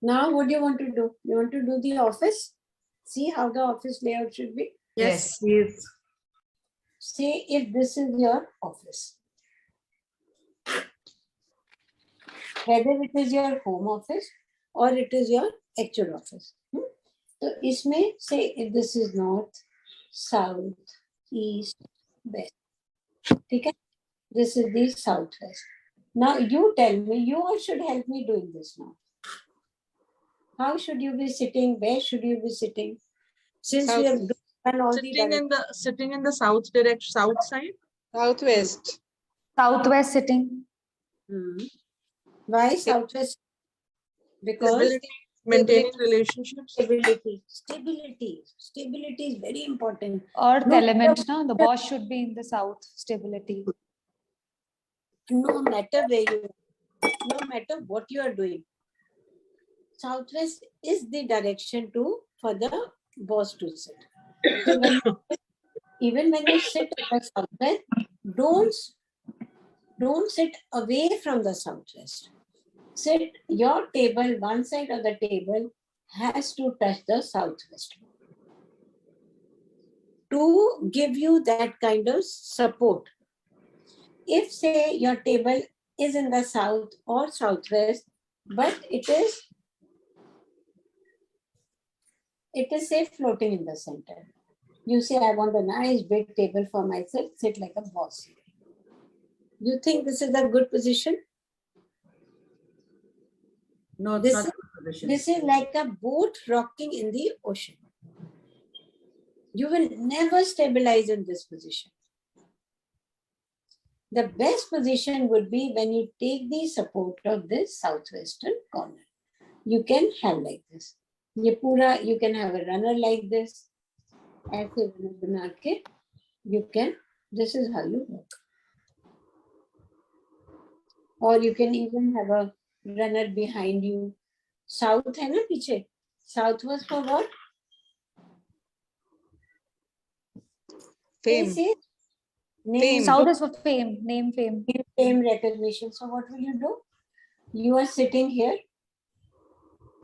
Now, what do you want to do? You want to do the office? See how the office layout should be? Yes, please. Say if this is your office. Whether it is your home office or it is your actual office. So, इसमें say if this is north, south, east, west. ठीक है? This is the southwest. Now you tell me, you all should help me doing this now. How should you be sitting? Where should you be sitting? Since we have done all Sitting in the south direction, south side. Southwest. Southwest sitting. Why southwest? Because Stability, maintaining relationships. Stability is very important. Earth element, no? The boss should be in the south. Stability. No matter where you are, no matter what you are doing, southwest is the direction for the boss to sit. So even when you sit at the southwest, don't sit away from the southwest. Sit your table, one side of the table has to touch the southwest to give you that kind of support. If say your table is in the south or southwest, but it is say floating in the center. You say, I want a nice big table for myself, sit like a boss. You think this is a good position? No, this is like a boat rocking in the ocean. You will never stabilize in this position. The best position would be when you take the support of this southwestern corner. You can have like this. You can have a runner like this. You can, this is how you work. Or you can even have a runner behind you. South hai na piche. South was for what? Fame. Name. South is for fame. Name, fame. Fame, recognition. So what will you do? You are sitting here.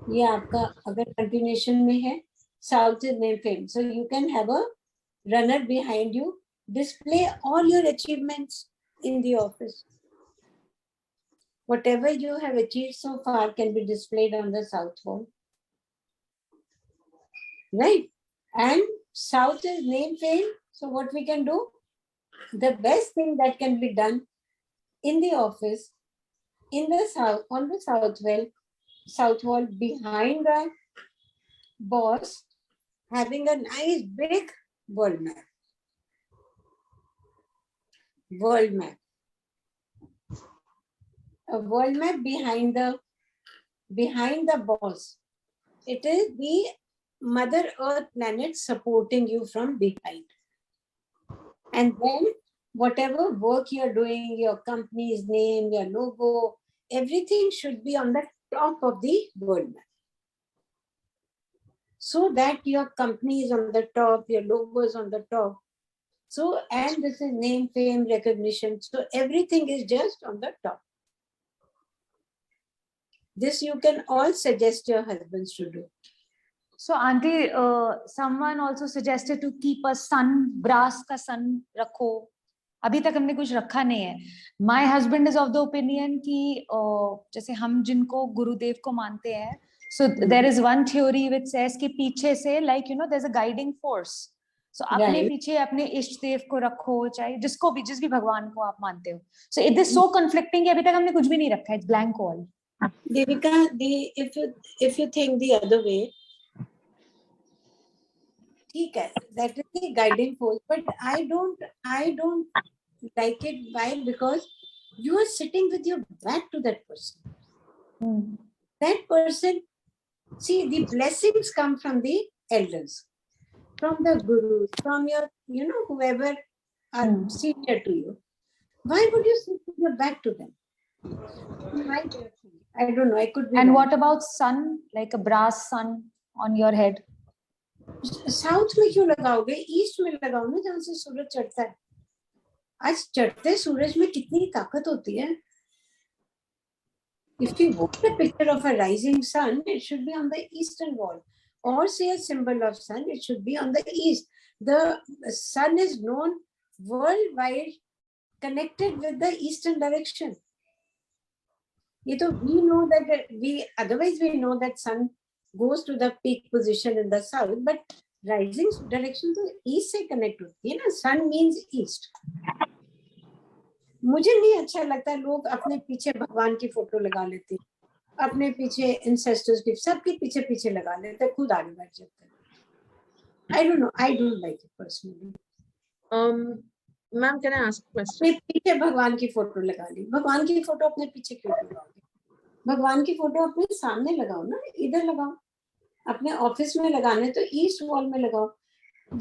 ये आपका अगर continuation में है, South is name, fame. So you can have a runner behind you. Display all your achievements in the office. Whatever you have achieved so far can be displayed on the south wall. Right? And south is name, fame. So what we can do? The best thing that can be done in the office, in the south, on the south wall behind the boss, having a nice big world map. World map. A world map behind the boss. It is the Mother Earth planet supporting you from behind. And then whatever work you're doing, your company's name, your logo, everything should be on the top of the world map. So that your company is on the top, your logo is on the top. So, and this is name, fame, recognition. So everything is just on the top. This you can all suggest your husbands to do. So, Auntie, someone also suggested to keep a sun, brass का sun रखो. अभी तक हमने कुछ रखा नहीं है. My husband is of the opinion कि जैसे हम जिनको गुरुदेव को मानते हैं, so there is one theory which says कि पीछे से like there's a guiding force. So अपने पीछे अपने इष्ट देव को रखो, चाहे जिस भी भगवान को आप मानते हो. So it is so conflicting कि अभी तक हमने कुछ भी नहीं रखा है. It's blank wall. Devika, if you think the other way, that is the guiding force, but I don't like it. Why? Because you are sitting with your back to that person. That person, see, the blessings come from the elders, from the gurus, from your, whoever are senior to you. Why would you sit with your back to them? I don't know. I could be. And wrong. what about sun, like a brass sun on your head? South में क्यों लगाओगे? East में लगाओ ना, जहाँ से सूरज चढ़ता है. आज चढ़ते सूरज में कितनी ताकत होती है. If you want a picture of a rising sun, it should be on the eastern wall. Or say a symbol of sun, it should be on the east. The sun is known worldwide connected with the eastern direction. We know that otherwise we know that sun goes to the peak position in the south, but rising direction to east से connect होती है ना. Sun means east. मुझे नहीं अच्छा लगता लोग अपने पीछे भगवान की फोटो लगा लेते हैं, अपने पीछे इंसेस्टर्स की, सबके पीछे पीछे लगा लेते हैं, खुद आगे बैठ जाते हैं. I don't know. I don't like it personally. Ma'am, can I ask a question? अपने पीछे भगवान की फोटो लगा ली. भगवान की फोटो अपने पीछे क्यों लगाओगे? भगवान की फोटो अपने सामने लगाओ ना, इधर लगाओ. अपने ऑफिस में लगाने तो ईस्ट वॉल में लगाओ.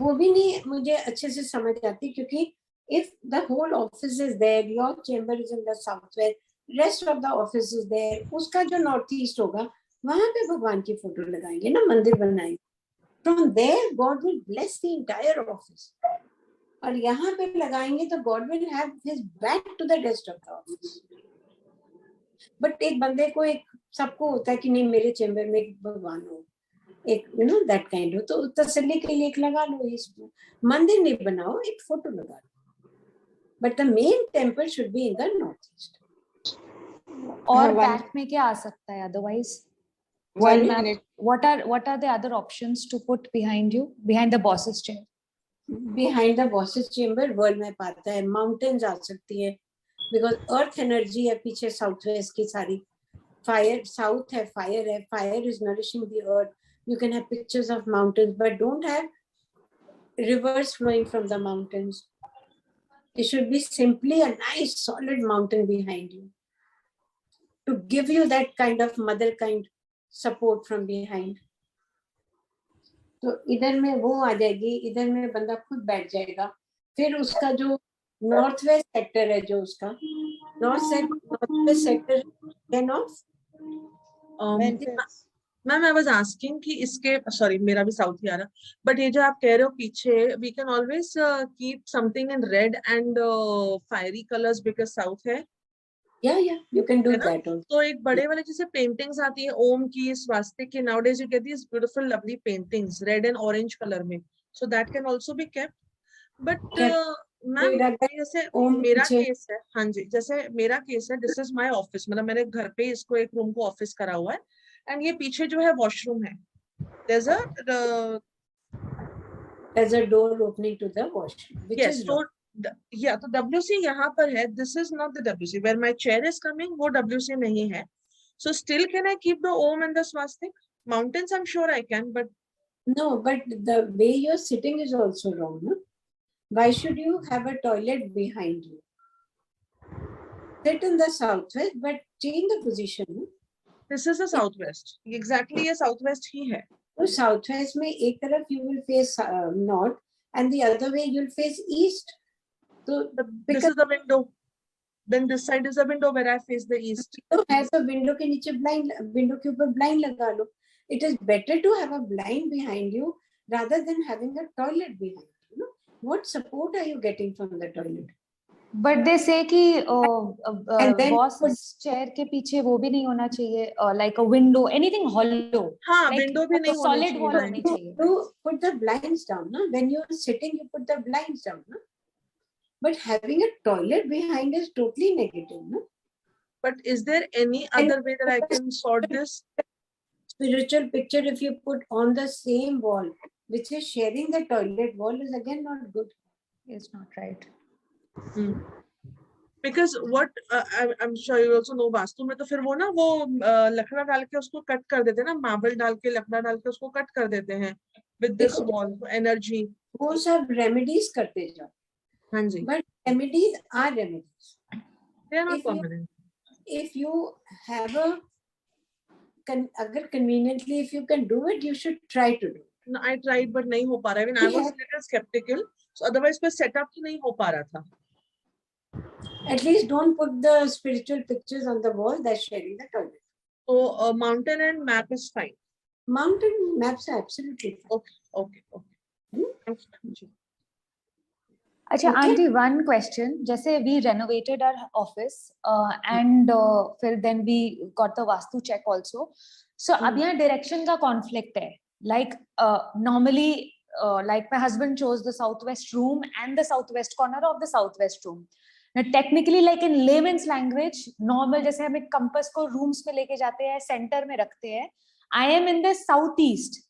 वो भी नहीं मुझे अच्छे से समझ आती, क्योंकि if the whole office is there, your chamber is in the southwest, rest of the office is there, उसका जो नॉर्थ ईस्ट होगा वहां पे भगवान की फोटो लगाएंगे ना, मंदिर बनाएंगे. From there God will bless the entire office. और यहाँ पे लगाएंगे तो God will have his back to the rest of the office. But एक बंदे को, एक सबको होता है कि नहीं मेरे चेंबर में एक भगवान हो, एक that kind हो, तो तसल्ली के लिए एक लगा लो. इसमें मंदिर नहीं बनाओ, एक फोटो लगा लो. But the main temple should be in the northeast. और बैक में क्या आ सकता है otherwise? One minute. What are the other options to put behind you, behind the boss's chair? Behind the boss's chamber world में पाता है, mountains आ सकती है, because earth energy है पीछे southwest की सारी. Fire south है, fire is nourishing the earth. You can have pictures of mountains, but don't have rivers flowing from the mountains. It should be simply a nice solid mountain behind you to give you that kind of mother kind support from behind. तो इधर में वो आ जाएगी, इधर में बंदा खुद बैठ जाएगा. फिर उसका जो नॉर्थ वेस्ट सेक्टर है, जो उसका north west sector can of. Ma'am I was asking कि इसके सॉरी मेरा भी साउथ ही आ रहा, बट ये जो आप कह रहे हो पीछे we can always keep something in red and fiery colours because south है. या यू कैन डू दैट. तो एक बड़े वाले जैसे पेंटिंग्स आती है ओम की, स्वास्तिक की, nowadays you get this beautiful lovely paintings red and orange colour में, so that can also be kept. But ma'am जैसे मेरा केस है, हाँ जी, जैसे मेरा केस है, दिस इज माय ऑफिस, मतलब मैंने घर पे इसको एक रूम को ऑफिस करा हुआ है, एंड ये पीछे जो है वॉशरूम है. there's a door opening to the washroom, which yes, is so yeah, तो WC यहाँ पर है. This is not the WC where my chair is coming, वो WC नहीं है. So still can I keep the Om and the swastik? Mountains I'm sure I can, but no, but the way you're sitting is also wrong, no? Why should you have a toilet behind you? Sit in the southwest, but change the position, no? this is the southwest. Exactly, ये southwest ही है. तो southwest में एक तरफ you will face north and the other way you'll face east. So this is the window. Then this side is the window where I face the east. तो है तो window के नीचे blind, window के ऊपर blind लगा लो. It is better to have a blind behind you rather than having a toilet behind you. No? What support are you getting from the toilet? But they say कि boss chair के पीछे वो भी नहीं होना चाहिए, like a window, anything hollow. हाँ, like window भी नहीं होना solid wall होनी चाहिए. To put the blinds down, no? When you're sitting, you put the blinds down, no? But having a toilet behind is totally negative, no? But is there any other way that I can sort this? Spiritual picture, if you put on the same wall, which is sharing the toilet wall, is again not good. It's not right. Because what I'm sure you also know, vastu में तो फिर वो ना वो लकड़ा डाल के उसको cut कर देते हैं ना, मार्बल डाल के लकड़ा डाल के उसको कट कर देते हैं with this wall energy. वो सब remedies करते जाओ. हाँ जी. But remedies are remedies. They are not permanent. If you have a अगर conveniently if you can do it, you should try to do it. No, I tried but नहीं हो पा रहा है. I was a little skeptical. So otherwise कोई setup ही नहीं हो पा रहा था. At least don't put the spiritual pictures on the wall that's sharing the toilet. So mountain and map is fine. Mountain maps are absolutely fine. Okay. अच्छा Okay. Aunty, one question. जैसे we renovated our office and फिर then we got the vastu check also. So अब यहाँ direction का conflict है. Like normally, like my husband chose the southwest room and the southwest corner of the southwest room. Now technically, like in layman's language, normal जैसे हम एक compass को rooms में लेके जाते हैं, center में रखते हैं. I am in the southeast.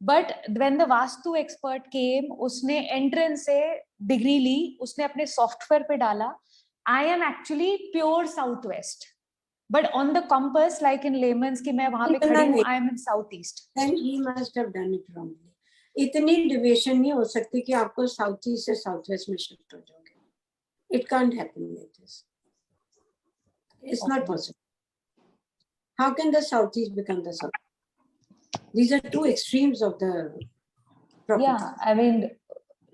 But when the vastu expert came, उसने entrance से degree ली, उसने अपने software पे डाला. I am actually pure southwest. But on the compass, like in layman's कि मैं वहाँ पे खड़ी हूँ, I am in southeast. Then he must have done it wrongly. इतनी deviation नहीं हो सकती कि आपको southeast से southwest में shift हो जाओगे. It can't happen like this. It's not possible. How can the southeast become the south? These are two extremes of the property. Yeah, I mean,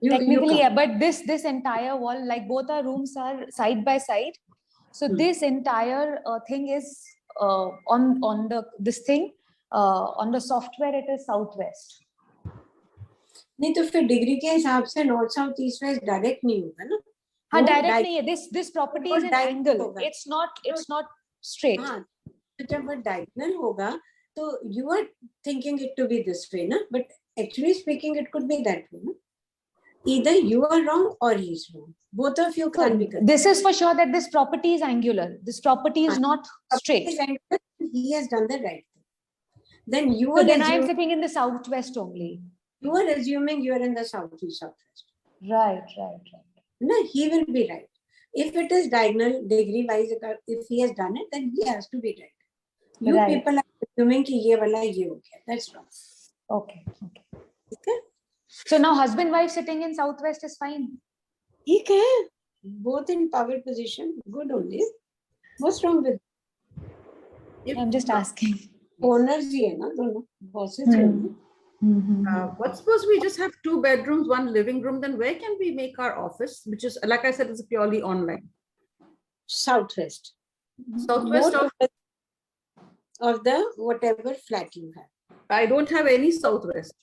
technically, yeah, but this entire wall, like both our rooms are side by side. So this entire thing is on the this thing on the software it is southwest. नहीं तो फिर degree के हिसाब से north south east west direct नहीं होगा ना. हाँ, डायरेक्ट नहीं है. This property is an angle. It's not straight. हाँ, तो जब वो डायगोनल होगा तो you are thinking it to be this way ना, but actually speaking it could be that way ना. Either you are wrong or he is wrong. Both of you can be correct. This is for sure that this property is angular. This property is not straight. He has done the right thing. Then you are. Then I am sitting in the southwest only. You are assuming you are in the southeast southwest. Right. No, he will be right. If it is diagonal degree wise, if he has done it, then he has to be right. You people are assuming कि ये वाला ये हो गया. That's wrong. Okay. So now husband wife sitting in southwest is fine. ठीक है. Both in power position, good only. What's wrong with? I'm just asking. Owners ही है ना दोनों. Bosses है ना. What suppose we just have 2 bedrooms, 1 living room, then where can we make our office, which is, like I said, is purely online? Southwest. Southwest of the whatever flat you have. I don't have any southwest.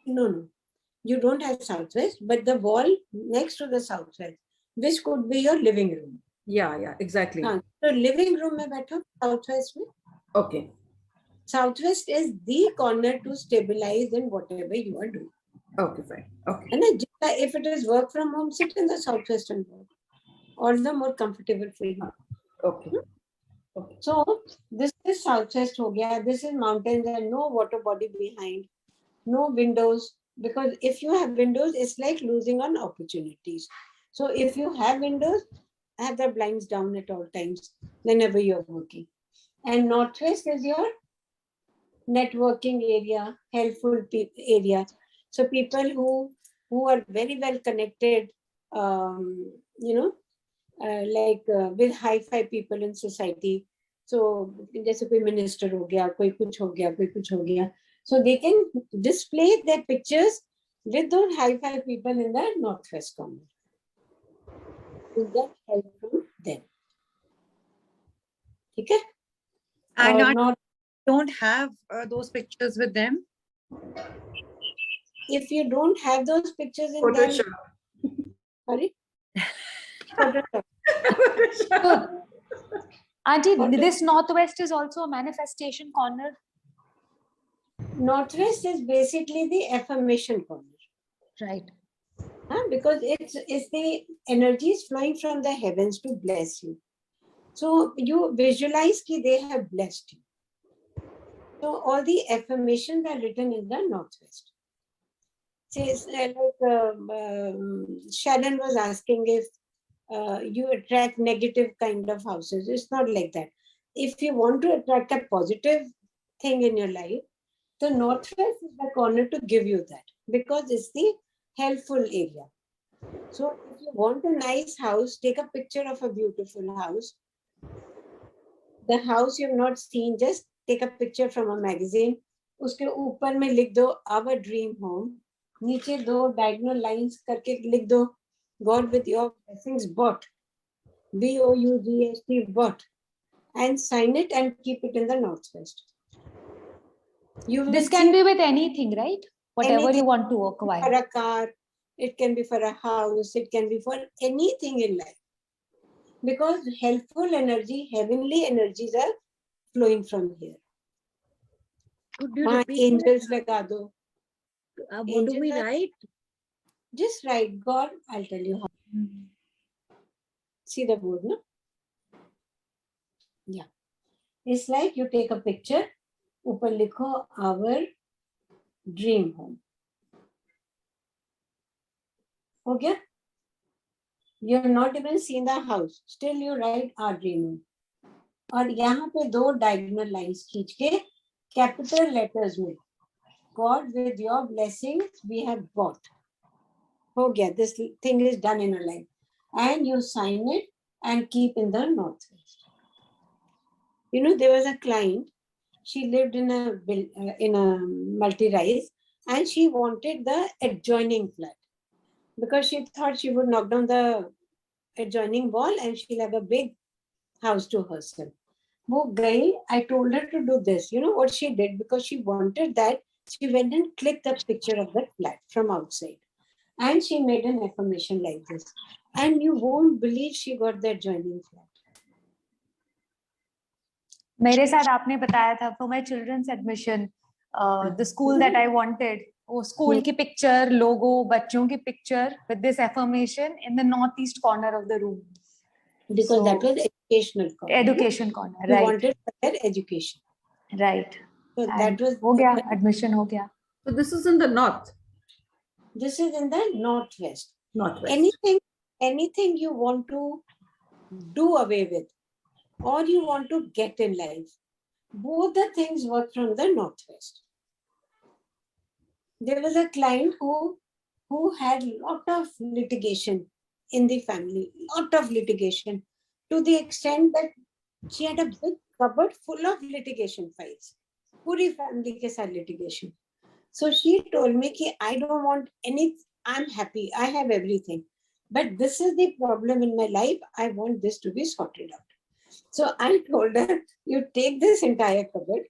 No. You don't have southwest, but the wall next to the southwest, which could be your living room. Yeah, exactly. So living room में बैठो southwest में. Okay. Southwest is the corner to stabilize in whatever you are doing. Okay, fine. Okay. And if it is work from home, sit in the southwest and work. All the more comfortable for you. Okay. So this is southwest हो गया. This is mountains and no water body behind, no windows. Because if you have windows, it's like losing on opportunities. So if you have windows, have the blinds down at all times whenever you're working. And northwest is your networking area, helpful area. So people who are very well connected, with high-fi people in society. So जैसे कोई minister हो गया, कोई कुछ हो गया. So they can display their pictures with those high-fi people in the northwest corner. To get help from them. Okay? And don't have those pictures with them. If you don't have those pictures in Photoshop. them, sorry? Photoshop. So, Auntie, this northwest is also a manifestation corner. Northwest is basically the affirmation corner. Right. Because it's the energies flowing from the heavens to bless you. So you visualize that they have blessed you. So all the affirmations are written in the northwest. Sharon was asking if you attract negative kind of houses. It's not like that. If you want to attract a positive thing in your life, the northwest is the corner to give you that, because it's the helpful area. So if you want a nice house, take a picture of a beautiful house. The house you have not seen, just take a picture from a magazine. उसके ऊपर में लिख दो our dream home. नीचे दो diagonal lines करके लिख दो God with your blessings bought. BOUGST bought. And sign it and keep it in the northwest. This can be with anything, right? Whatever anything, you want to acquire. For a car, It can be for a house. It can be for anything in life. Because helpful energy, heavenly energies are flowing from here. Could you My repeat angels laga do. that? What do we Angels are- write? Just write God. I'll tell you how. See the board, no? Yeah. It's like you take a picture. Upar likho our dream home. Okay? You have not even seen the house. Still you write our dream home. और यहाँ पे 2 diagonal lines खींच के capital letters में God with your blessings we have bought. हो गया. This thing is done in a life. And you sign it and keep in the northwest. You know, there was a client. She lived in a multi-rise and she wanted the adjoining flat because she thought she would knock down the adjoining wall and she'll have a big house to herself. वो गई, I told her to do this. You know what she did? Because she wanted that, she went and clicked the picture of that flat from outside. And she made an affirmation like this. And you won't believe she got the adjoining flat. मेरे साथ आपने बताया था for my children's admission, the school that I wanted, वो school की picture, logo, बच्चों की picture with this affirmation in the northeast corner of the room. Because that was educational corner. Education corner, You right? wanted for their education. Right. So And that was हो गया, admission हो गया. So this is in the north. This is in the northwest. Northwest. Anything you want to do away with or you want to get in life, both the things work from the northwest. There was a client who had a lot of litigation in the family, lot of litigation, to the extent that she had a big cupboard full of litigation files. Puri family ke saath litigation. So she told me that I don't want any, I'm happy, I have everything. But this is the problem in my life, I want this to be sorted out. So I told her, you take this entire cupboard,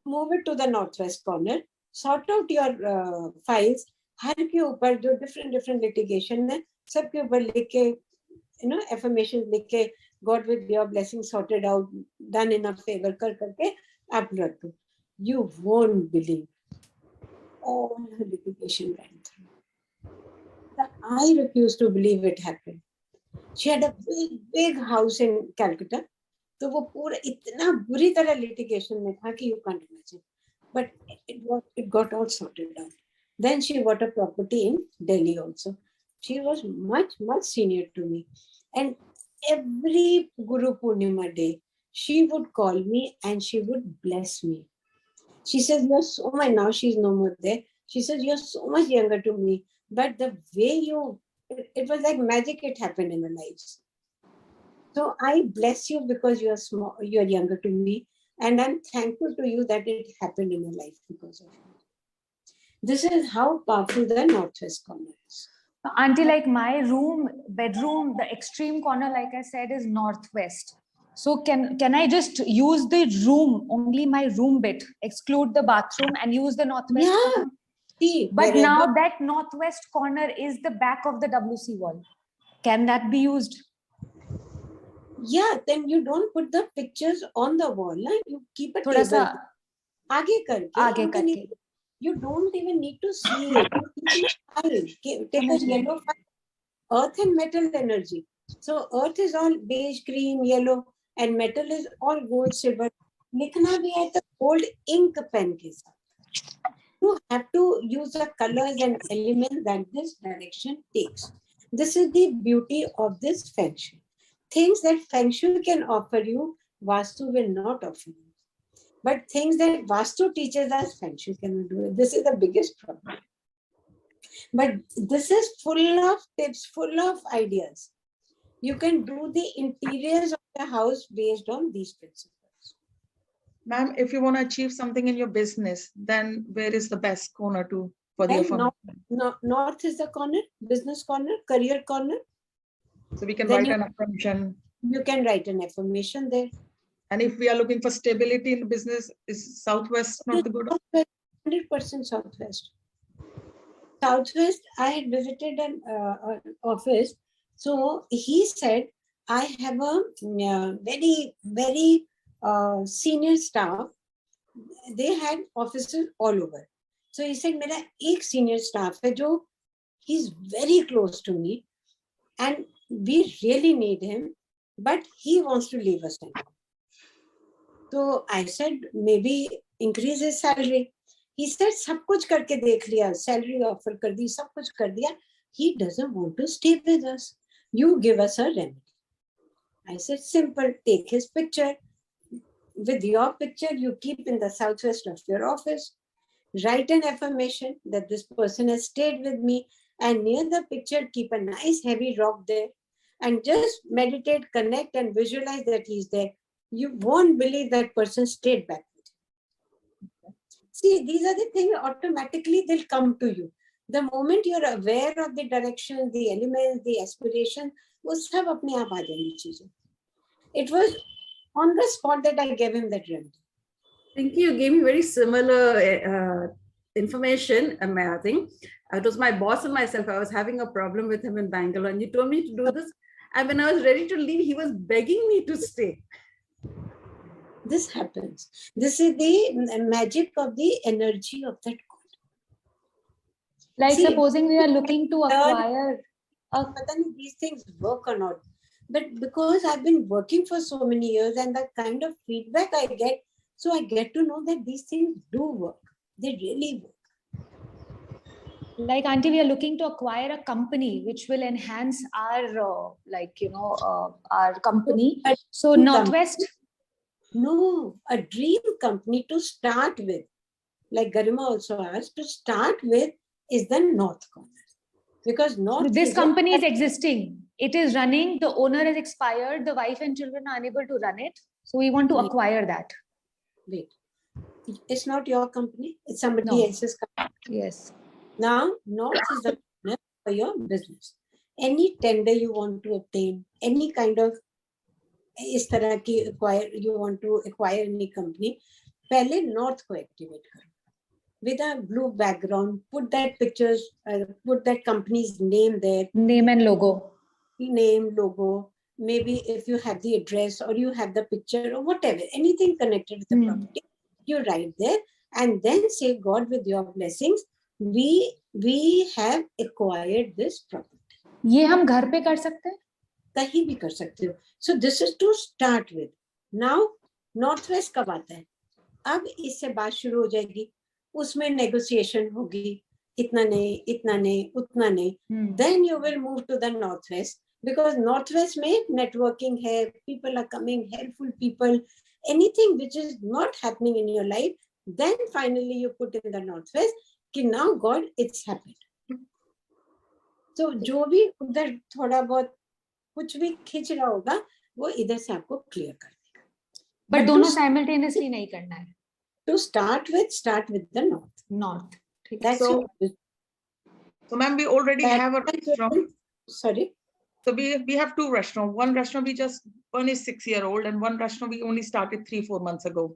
move it to the northwest corner, sort out your files, हर के ऊपर जो different litigation है, सब के ऊपर लिख के, you know, affirmations लिख के, God with your blessing sorted out, done in a favor करके आप रख दो. You won't believe all her litigation went through. I refuse to believe it happened. She had a big house in Calcutta. तो वो पूरा इतना बुरी तरह litigation में था कि you can't imagine. But it got all sorted out. Then she bought a property in Delhi also. She was much senior to me. And every Guru Purnima day, she would call me and she would bless me. She says, you're so much, now she's no more there. She says, you're so much younger to me. But the way it was like magic, it happened in our lives. So I bless you because you are small, you are younger to me. And I'm thankful to you that it happened in your life because of you. This is how powerful the northwest corner is. Auntie, like my bedroom, the extreme corner, like I said, is northwest. So can I just use the room, only my room bit, exclude the bathroom and use the northwest corner? See, but wherever, now that northwest corner is the back of the WC wall. Can that be used? Yeah, then you don't put the pictures on the wall. Na? You keep a थोड़ा सा table. आगे करके. You don't even need to see it. You keep a file. Take a yellow file. Earth and metal energy. So earth is all beige, cream, yellow, and metal is all gold, silver. लिखना भी है तो gold ink pen के साथ. You have to use the colors and elements that this direction takes. This is the beauty of this Feng Shui. Things that Feng Shui can offer you, Vastu will not offer you. But things that Vastu teaches us, Feng Shui cannot do it. This is the biggest problem. But this is full of tips, full of ideas. You can do the interiors of the house based on these principles. Ma'am, if you want to achieve something in your business, then where is the best corner for the affirmation? North is the corner, business corner, career corner. So we can Then write an affirmation. You can write an affirmation there. And if we are looking for stability in the business, is southwest not the good? 100% southwest. Southwest, I had visited an office. So he said, I have a very senior staff. They had offices all over. So he said, मेरा एक senior staff है जो he's very close to me and we really need him, but he wants to leave us. So I said, maybe increase his salary. He said, सब कुछ करके देख लिया, salary offer कर दी, सब कुछ कर दिया. He doesn't want to stay with us. You give us a remedy. I said, simple, take his picture. With your picture, you keep in the southwest of your office. Write an affirmation that this person has stayed with me, and near the picture, keep a nice heavy rock there and just meditate, connect, and visualize that he's there. You won't believe that person stayed back with you. See, these are the things automatically they'll come to you. The moment you're aware of the direction, the elements, the aspiration, वो सब अपने आप आ जाएंगी चीजें. It was on the spot that I gave him that remedy. Thank you. You gave me very similar information. I think it was my boss and myself. I was having a problem with him in Bangalore, and you told me to do this. And when I was ready to leave, he was begging me to stay. This happens. This is the magic of the energy of that God. Like See, supposing we are looking to acquire these things work or not. But because I've been working for so many years and the kind of feedback I get, so I get to know that these things do work. They really work. Like, auntie, we are looking to acquire a company which will enhance our our company. So Northwest. No, a dream company to start with, like Garima also asked, to start with is the North corner. Because North. This company is existing. It is running. The owner has expired. The wife and children are unable to run it. So we want to acquire that. Wait. It's not your company. It's somebody else's company. Yes. Now, North is the corner for your business. Any tender you want to obtain, any kind of इस तरह की you want to acquire any company, पहले North को activate करो. With a blue background, put that pictures, put that company's name there. Name and logo. Name, logo. Maybe if you have the address or you have the picture or whatever, anything connected with the property, you write there and then say, God, with your blessings, we have acquired this property. ये हम घर पे कर सकते हैं? कहीं भी कर सकते हो. So this is to start with. Now, Northwest कब आता है? अब इससे बात शुरू हो जाएगी. उसमें negotiation होगी. इतना नहीं, उतना नहीं. Then you will move to the Northwest because Northwest में networking है, people are coming, helpful people, anything which is not happening in your life, then finally you put in the Northwest कि now God, it's happened. So जो भी उधर थोड़ा बहुत कुछ भी खींच रहा होगा वो इधर से आपको क्लियर कर देगा. But दोनों simultaneously नहीं करना है. To start with the North. That's so ma'am, we already have a restaurant. Sorry. So we have two restaurants. One is 6-year-old and one restaurant we only started 3-4 months ago.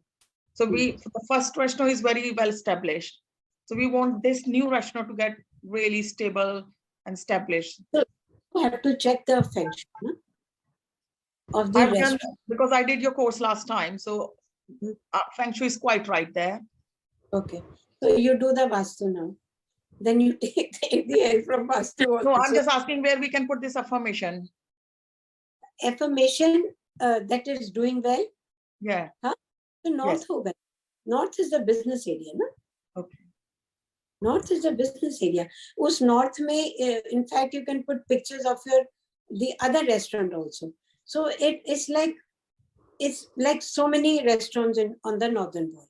So the first restaurant is very well established. So we want this new restaurant to get really stable and established. So you have to check the Feng Shui of the restaurant. Because I did your course last time. So Feng Shui is quite right there. Okay. So you do the Vastu now. Then you take the help from Vastu. No, I'm just asking where we can put this affirmation. Affirmation that is doing well. Yeah. Huh? So North hoga. North is the business area, no? Okay. North is the business area. Us North mein, in fact, you can put pictures of the other restaurant also. So it's like so many restaurants on the northern wall.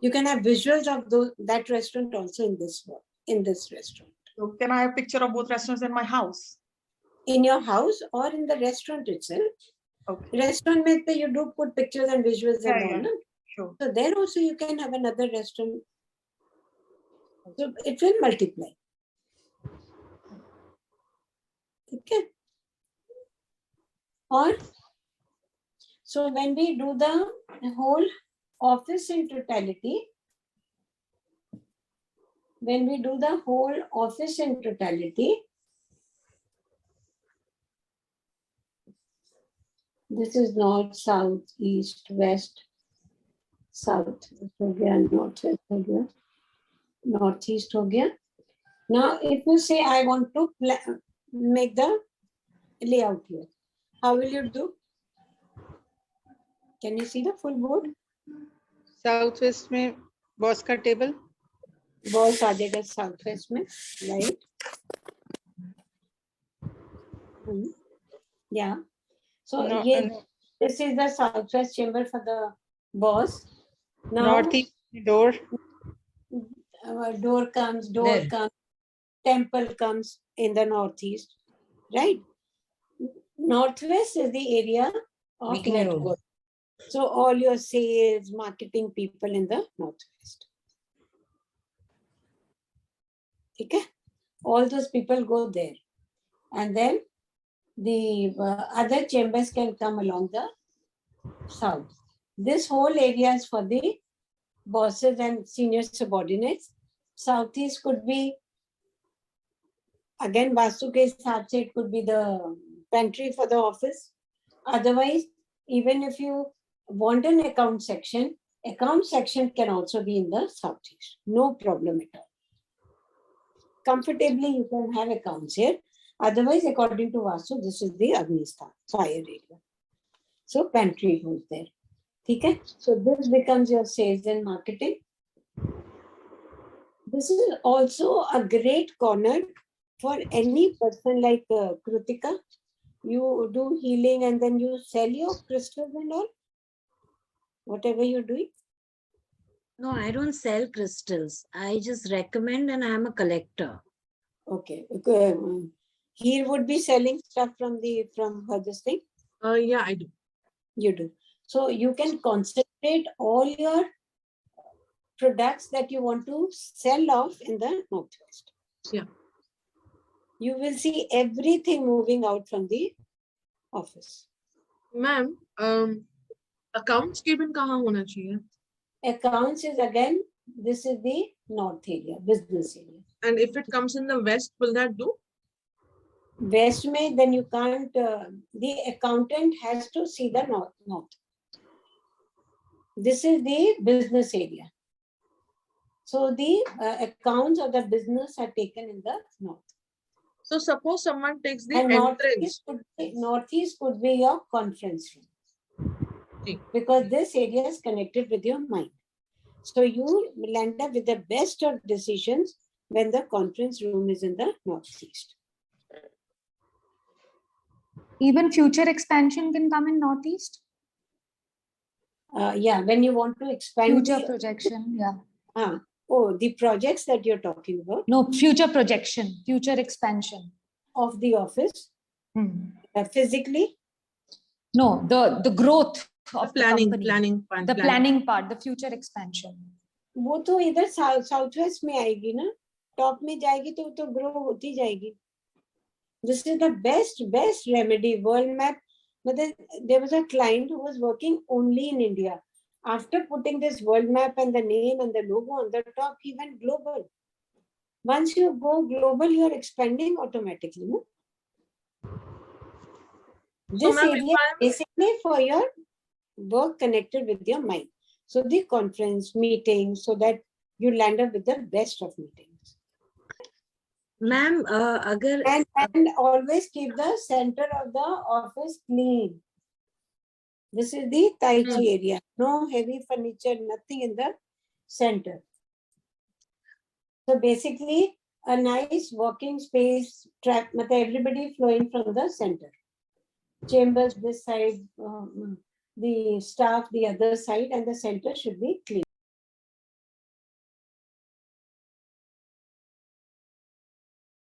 You can have visuals of that restaurant also in this restaurant. So can I have a picture of both restaurants in my house? In your house or in the restaurant itself. Okay. Restaurant mein you do put pictures and visuals and all. Yeah. Sure. So there also you can have another restaurant. So it will multiply. Okay. Or so when we do the whole office in totality, when we do the whole office in totality, this is north, south, east, west, south. Northwest, northeast. Now, if you say I want to make the layout here, how will you do? Can you see the full board? Southwest में boss का table. Boss आ जाएगा southwest में, right? Yeah. So No, this is the southwest chamber for the boss. Now northeast door. Door comes, temple comes in the northeast, right? Northwest is the area of network. So all your sales, marketing people in the northwest. Okay? All those people go there. And then the other chambers can come along the south. This whole area is for the bosses and senior subordinates. Southeast could be, again, Vastu ke hisab se it could be the pantry for the office. Otherwise, even if you want an account section can also be in the southeast. No problem at all. Comfortably, you can have accounts here. Otherwise, according to Vastu, this is the Agnistan, fire area. So pantry goes there. Okay? So this becomes your sales and marketing. This is also a great corner for any person like Kritika. You do healing and then you sell your crystals and all. Whatever you're doing. No, I don't sell crystals. I just recommend and I'm a collector. Okay. Here would be selling stuff from her this thing. Yeah, I do. You do. So you can concentrate all your products that you want to sell off in the northwest. Yeah. You will see everything moving out from the office. Ma'am, accounts cabin कहाँ होना चाहिए? Accounts is again, this is the north area, business area. And if it comes in the west, will that do? West may, then you can't, the accountant has to see the north. This is the business area. So the accounts of the business are taken in the north. So suppose someone takes the and entrance. northeast could be your conference room. Okay. Because this area is connected with your mind. So you will end up with the best of decisions when the conference room is in the northeast. Even future expansion can come in northeast. Yeah, when you want to expand Future projection, yeah. The projects that you're talking about. No, future projection, future expansion. Of the office? Physically? No, the growth of the company. Planning part, the future expansion. वो तो इधर southwest में आएगी ना, top में जाएगी तो grow होती जाएगी. This is the best remedy. World map. There was a client who was working only in India. After putting this world map and the name and the logo on the top, he went global. Once you go global, you are expanding automatically. No? This area is basically for your work connected with your mind. So the conference, meetings, so that you land up with the best of meetings. Ma'am, and always keep the center of the office clean. This is the Tai Chi area. No heavy furniture, nothing in the center. So basically, a nice walking space, everybody flowing from the center. Chambers this side, the staff the other side, and the center should be clean.